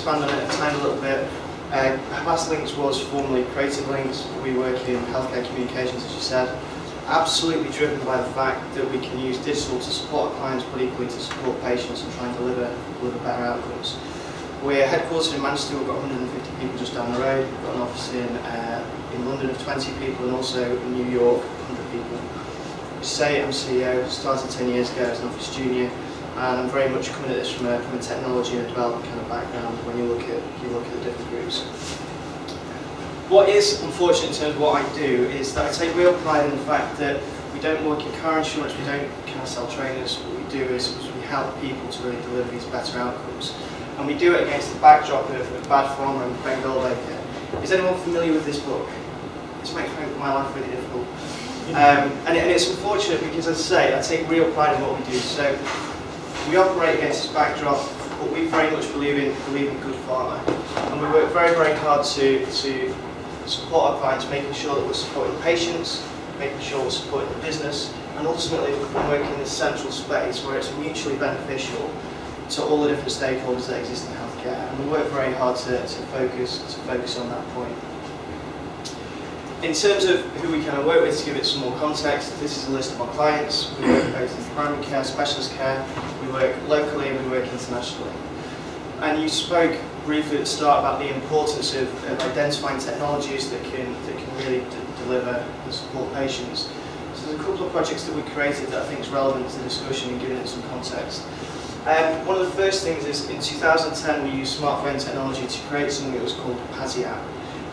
expand on it a tiny little bit, Havas Links was formerly Creative Links. We work in healthcare communications, as you said. Absolutely driven by the fact that we can use digital to support our clients, but equally to support patients and try and deliver better outcomes. We're headquartered in Manchester. We've got 150 people just down the road. We've got an office in London of 20 people, and also in New York, 100 people. I'm CEO, started 10 years ago as an office junior, and I'm very much coming at this from a technology and a development kind of background when you look at the different groups. What is unfortunate in terms of what I do is that I take real pride in the fact that we don't work in car insurance, we don't kind of sell trainers. What we do is we help people to really deliver these better outcomes. And we do it against the backdrop of Bad Pharma and Ben Goldacre. Is anyone familiar with this book? This makes my life really difficult. And it's unfortunate because, as I say, I take real pride in what we do. So we operate against this backdrop, but we very much believe in good pharma. And we work very, very hard to support our clients, making sure that we're supporting patients, making sure we're supporting the business, and ultimately we're working in this central space where it's mutually beneficial to all the different stakeholders that exist in healthcare, and we work very hard to focus on that point. In terms of who we kind of work with, to give it some more context, this is a list of our clients. We work both in primary care, specialist care, we work locally and we work internationally. And you spoke briefly at the start about the importance of identifying technologies that can really deliver and support patients. So there's a couple of projects that we created that I think is relevant to the discussion and giving it some context. One of the first things is in 2010 we used smartphone technology to create something that was called the PASI app.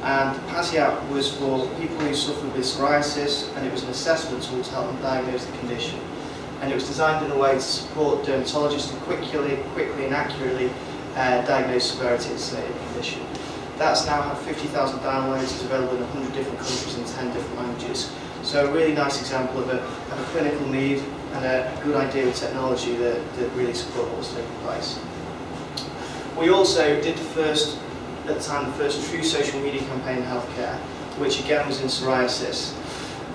And the PASI app was for people who suffered with psoriasis, and it was an assessment tool to help them diagnose the condition. And it was designed in a way to support dermatologists to quickly and accurately diagnose severity and state of the condition. That's now had 50,000 downloads, it's available in 100 different countries in 10 different languages. So a really nice example of a clinical need and a good idea of technology that really support what was taking place. We also did at the time, the first true social media campaign in healthcare, which again was in psoriasis.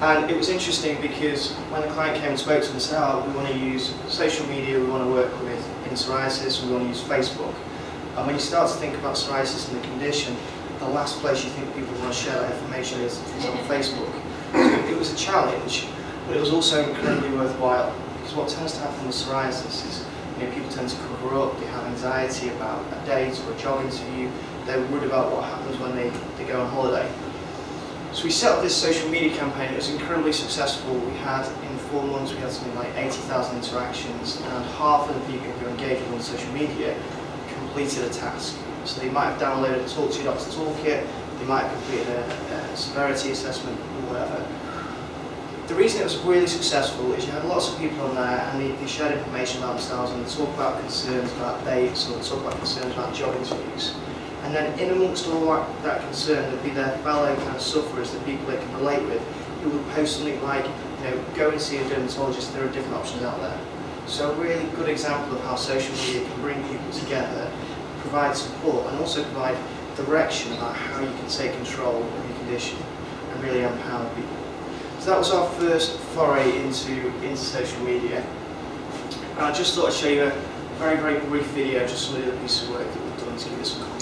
And it was interesting because when the client came and spoke to us and said, oh, we want to use social media, we want to work with in psoriasis, we want to use Facebook. And when you start to think about psoriasis and the condition, the last place you think people want to share that information is on Facebook. So it was a challenge, but it was also incredibly worthwhile, because what tends to happen with psoriasis is people tend to cover up, they have anxiety about a date or a job interview, they're worried about what happens when they go on holiday. So we set up this social media campaign. It was incredibly successful. We had, in 4 months, we had something like 80,000 interactions, and half of the people who engaged with on social media completed a task. So they might have downloaded a Talk to Your Doctor toolkit, they might have completed a severity assessment, or whatever. The reason it was really successful is you had lots of people on there, and they shared information about themselves, and they talk about concerns about dates, or talk about concerns about job interviews. And then in amongst all that concern, there'd be their fellow kind of sufferers, the people they can relate with, who would post something like, go and see a dermatologist, there are different options out there. So a really good example of how social media can bring people together, provide support, and also provide direction about how you can take control of your condition and really empower people. So that was our first foray into social media. And I just thought I'd show you a very, very brief video of just some of the other pieces of work that we've done to give you some context.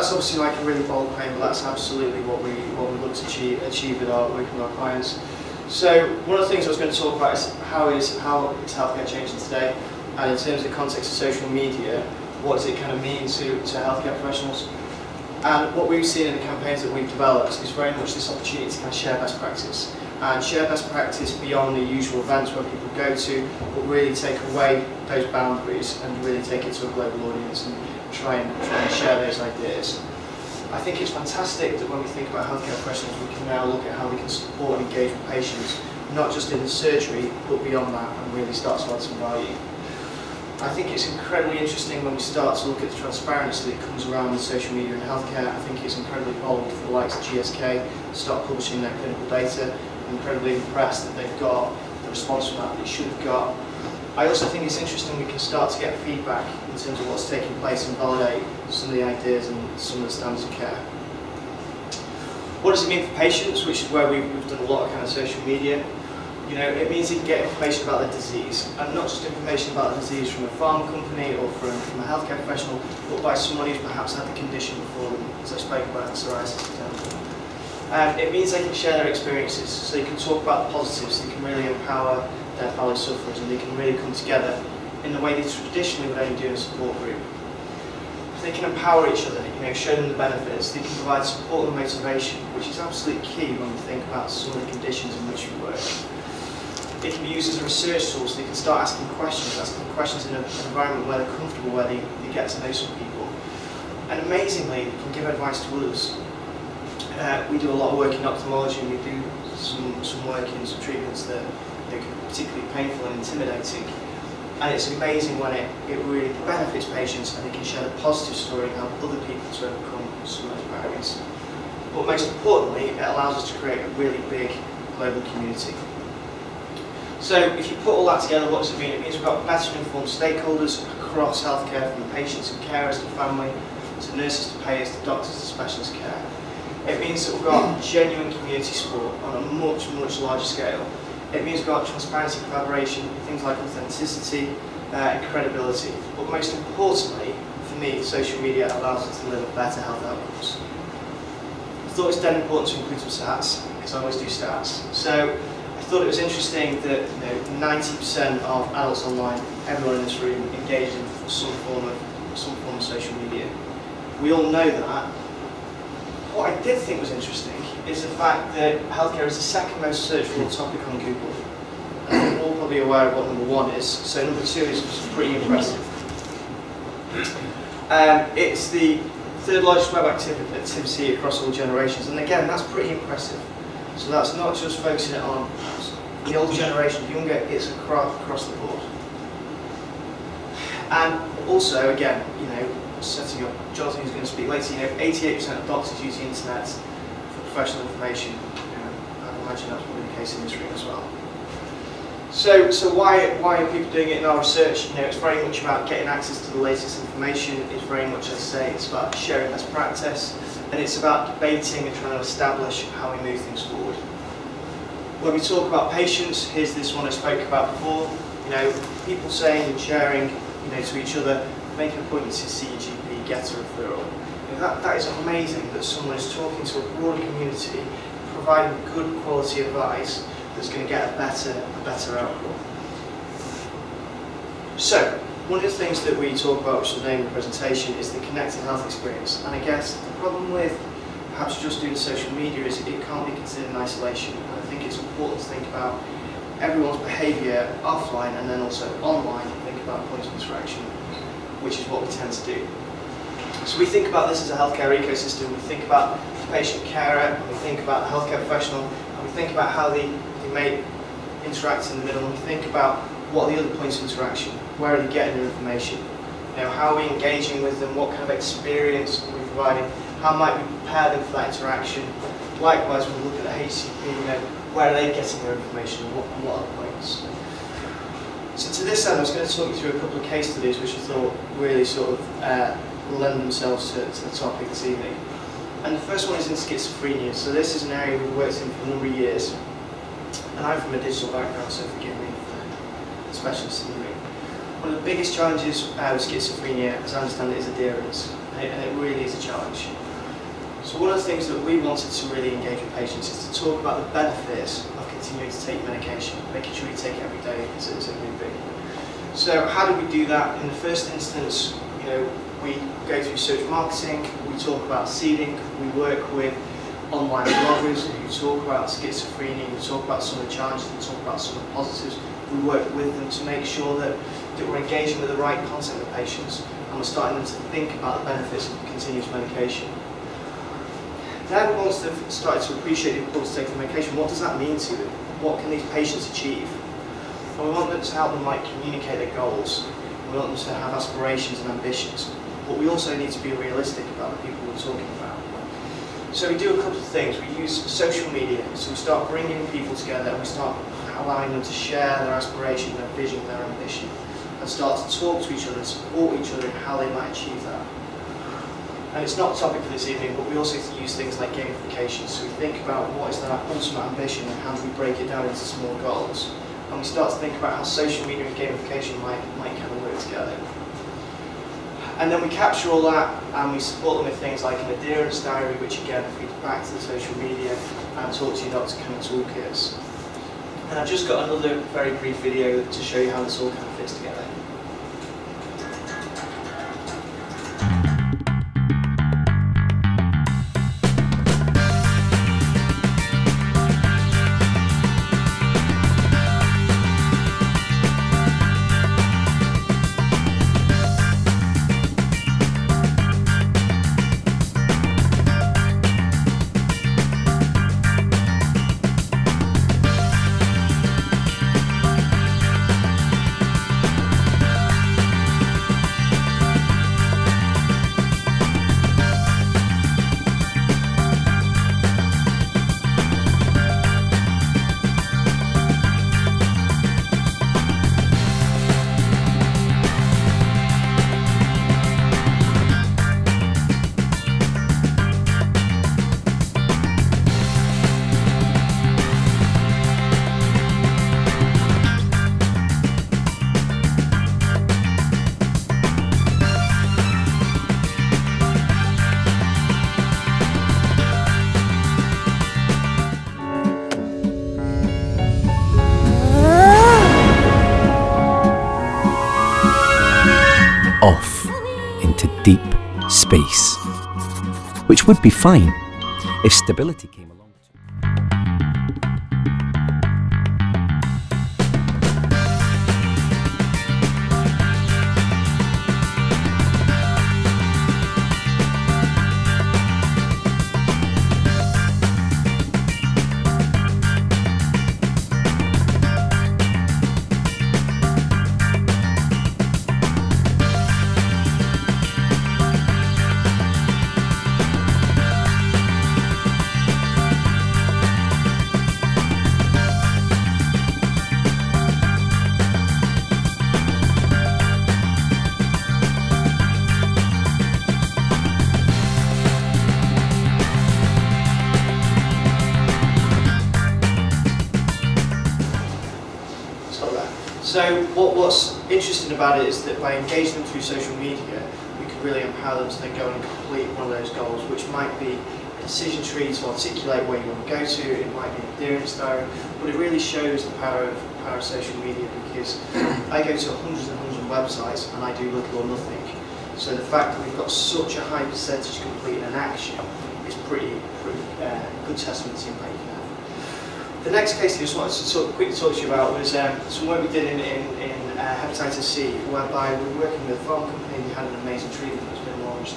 that's obviously like a really bold claim, but that's absolutely what we look to achieve with our working with our clients. So one of the things I was going to talk about is how is healthcare changing today, and in terms of the context of social media, what does it kind of mean to healthcare professionals? And what we've seen in the campaigns that we've developed is very much this opportunity to kind of share best practice. And share best practice beyond the usual events where people go to, but really take away those boundaries and really take it to a global audience and try and share those ideas. I think it's fantastic that when we think about healthcare professionals, we can now look at how we can support and engage with patients, not just in the surgery, but beyond that, and really start to add some value. I think it's incredibly interesting when we start to look at the transparency that comes around with social media and healthcare. I think it's incredibly bold for the likes of GSK to start publishing their clinical data. I'm incredibly impressed that they've got the response from that they should have got. I also think it's interesting we can start to get feedback in terms of what's taking place and validate some of the ideas and some of the standards of care. What does it mean for patients, which is where we've done a lot of kind of social media? You know, it means you can get information about the disease, and not just information about the disease from a pharma company or from a healthcare professional, but by someone who's perhaps had the condition before them, as I spoke about psoriasis, for example. It means they can share their experiences, so they can talk about the positives, they can really empower their fellow sufferers, and they can really come together in the way they traditionally would only do in a support group. If they can empower each other, you know, show them the benefits, they can provide support and motivation, which is absolutely key when we think about some of the conditions in which we work. It can be used as a research tool, so they can start asking questions in an environment where they're comfortable, where they get to know some people. And amazingly, they can give advice to others. We do a lot of work in ophthalmology, and we do some work in some treatments that can be particularly painful and intimidating. And it's amazing when it really benefits patients and they can share a positive story and help other people to overcome some of those barriers. But most importantly, it allows us to create a really big global community. So if you put all that together, what does it mean? It means we've got better informed stakeholders across healthcare, from the patients and carers to family, to nurses to payers, to doctors to specialist care. It means that we've got genuine community support on a much, much larger scale. It means we've got transparency, collaboration, things like authenticity and credibility. But most importantly, for me, social media allows us to deliver better health outcomes. I thought it's then important to include some stats, because I always do stats. So I thought it was interesting that 90% of adults online, everyone in this room, engaged in some form of social media. We all know that. What I did think was interesting is the fact that healthcare is the second most searched for topic on Google. And we're all probably aware of what number one is, so number two is pretty impressive. It's the third largest web activity across all generations, and again, that's pretty impressive. So that's not just focusing it on the older generation, the younger, it's across the board. And also, again, setting up, Jonathan is going to speak later, 88% of doctors use the internet for professional information. I imagine that's probably the case in this room as well. So why are people doing it in our research? It's very much about getting access to the latest information. It's very much, as I say, it's about sharing best practice, and it's about debating and trying to establish how we move things forward. When we talk about patients, here's this one I spoke about before. People saying and sharing, to each other, make an appointment to see your GP, get a referral. That is amazing that someone is talking to a broader community, providing good quality advice that's going to get a better outcome. So, one of the things that we talk about, which is the name of the presentation, is the connected health experience. And I guess the problem with perhaps just doing social media is it can't be considered in isolation. And I think it's important to think about everyone's behaviour offline and then also online, and think about points of interaction, which is what we tend to do. So we think about this as a healthcare ecosystem. We think about the patient carer, and we think about the healthcare professional, and we think about how they may interact in the middle, and we think about what are the other points of interaction, where are they getting their information, how are we engaging with them, what kind of experience are we providing, how might we prepare them for that interaction. Likewise, when we look at the HCP, where are they getting their information, and what other points. So to this end, I was going to talk you through a couple of case studies which I thought really sort of lend themselves to the topic this evening. And the first one is in schizophrenia. So this is an area we've worked in for a number of years. And I'm from a digital background, so forgive me for the specialists in the room. One of the biggest challenges with schizophrenia, as I understand it, is adherence. and it really is a challenge. So one of the things that we wanted to really engage with patients is to talk about the benefits of continuing to take medication, making sure you take it every day as a newbie. So how do we do that? In the first instance, we go through search marketing, we talk about seeding, we work with online bloggers who talk about schizophrenia, we talk about some of the challenges, we talk about some of the positives. We work with them to make sure that we're engaging with the right content with patients, and we're starting them to think about the benefits of continuous medication. Then once they've started to appreciate the importance of taking medication, what does that mean to them? What can these patients achieve? And we want them to help them communicate their goals. We want them to have aspirations and ambitions. But we also need to be realistic about the people we're talking about. So we do a couple of things. We use social media, so we start bringing people together and we start allowing them to share their aspiration, their vision, their ambition, and start to talk to each other and support each other in how they might achieve that. And it's not a topic for this evening, but we also use things like gamification. So we think about what is their ultimate ambition and how do we break it down into small goals. And we start to think about how social media and gamification might kind of work together. And then we capture all that and we support them with things like an adherence diary, which again feeds back to the social media and talk to your doctor kind of toolkits. And I've just got another very brief video to show you how this all kind of fits together. Off into deep space, which would be fine if stability came along. So what's interesting about it is that by engaging them through social media, we could really empower them to then go and complete one of those goals, which might be a decision tree to articulate where you want to go to, it might be an adherence diary, but it really shows the power of social media, because I go to hundreds and hundreds of websites and I do little or nothing. So the fact that we've got such a high percentage completing an action is pretty good testament to impact you can have. The next case I just wanted to quickly talk to you about was some work we did in hepatitis C, whereby we were working with a pharma company who had an amazing treatment that's been launched.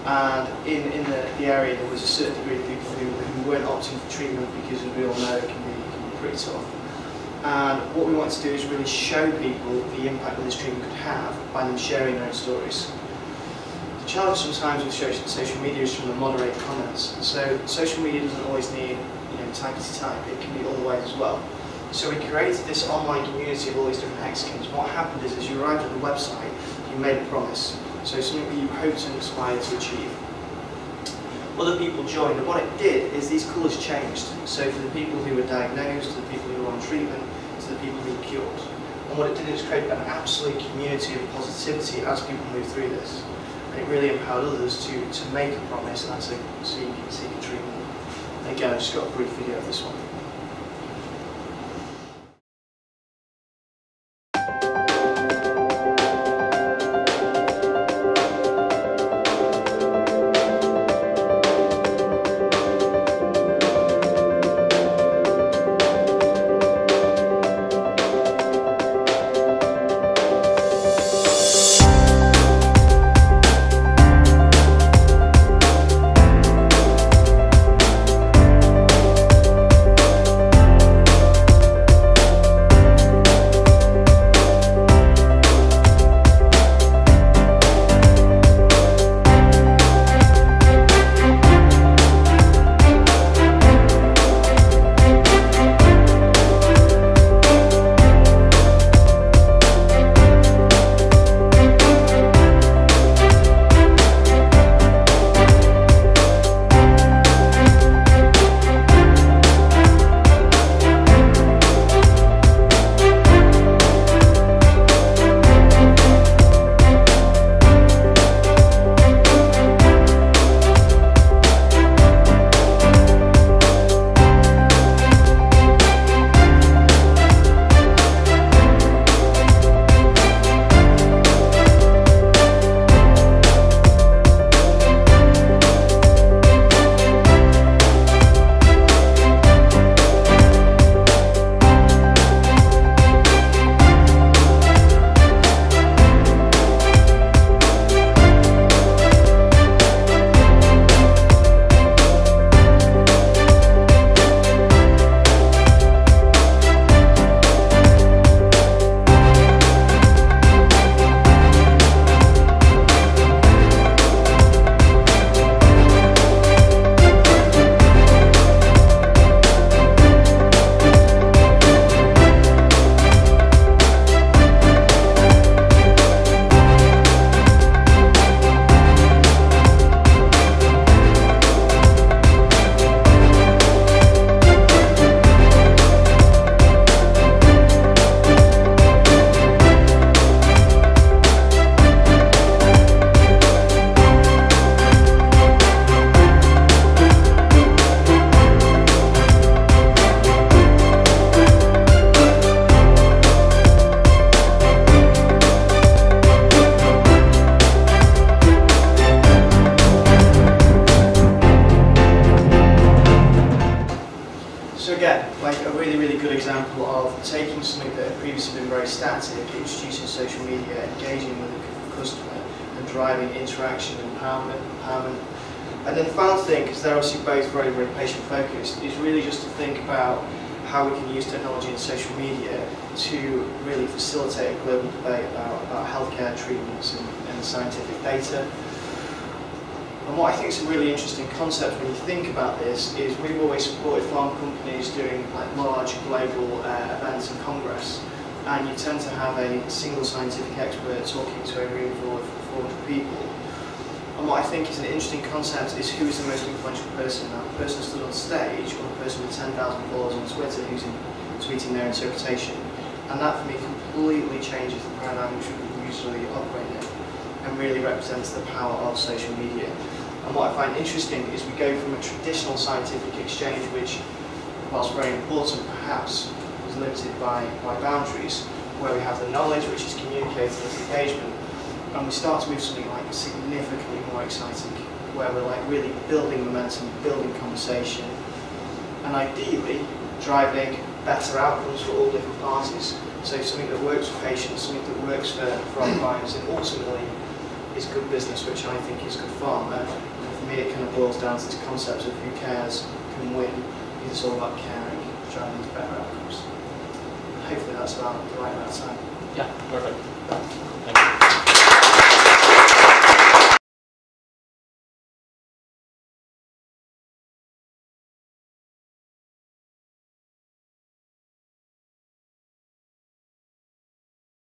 And in the area there was a certain degree of people who weren't opting for treatment because, as we all know, it can be pretty tough. And what we wanted to do is really show people the impact that this treatment could have by them sharing their own stories. The challenge sometimes with social media is from the moderate comments. So social media doesn't always need type, it can be other ways as well. So we created this online community of all these different hexagons. What happened is, as you arrived at the website, you made a promise. So something that you hoped and aspired to achieve. Other people joined, and what it did is these colours changed. So for the people who were diagnosed, to the people who were on treatment, to the people who were cured. And what it did is create an absolute community of positivity as people move through this. And and it really empowered others to make a promise and to seek a treatment. And again, I've just got a brief video of this one. So again, like a really good example of taking something that had previously been very static, introducing social media, engaging with the customer, and driving interaction and empowerment. And then the final thing, because they're obviously both very patient focused, is really just to think about how we can use technology and social media to really facilitate a global debate about healthcare treatments and scientific data. And what I think is a really interesting concept when you think about this is we've always supported pharma companies doing like large global events and congress, and you tend to have a single scientific expert talking to a room full of 400 people. And what I think is an interesting concept is who is the most influential person. Now, the person stood on stage or the person with 10,000 followers on Twitter who's tweeting their interpretation. And that for me completely changes the paradigm which we usually operate in and really represents the power of social media. And what I find interesting is we go from a traditional scientific exchange, which, whilst very important, perhaps is limited by boundaries, where we have the knowledge which is communicated as engagement, and we start to move something like significantly more exciting, where we're like really building momentum, building conversation, and ideally driving better outcomes for all different parties. So something that works for patients, something that works for our clients, and ultimately is good business, which I think is good pharma. And for me, it kind of boils down to this concept of who cares can win, because it's all about caring, driving these better outcomes. And hopefully that's about the right amount of time. Yeah, perfect.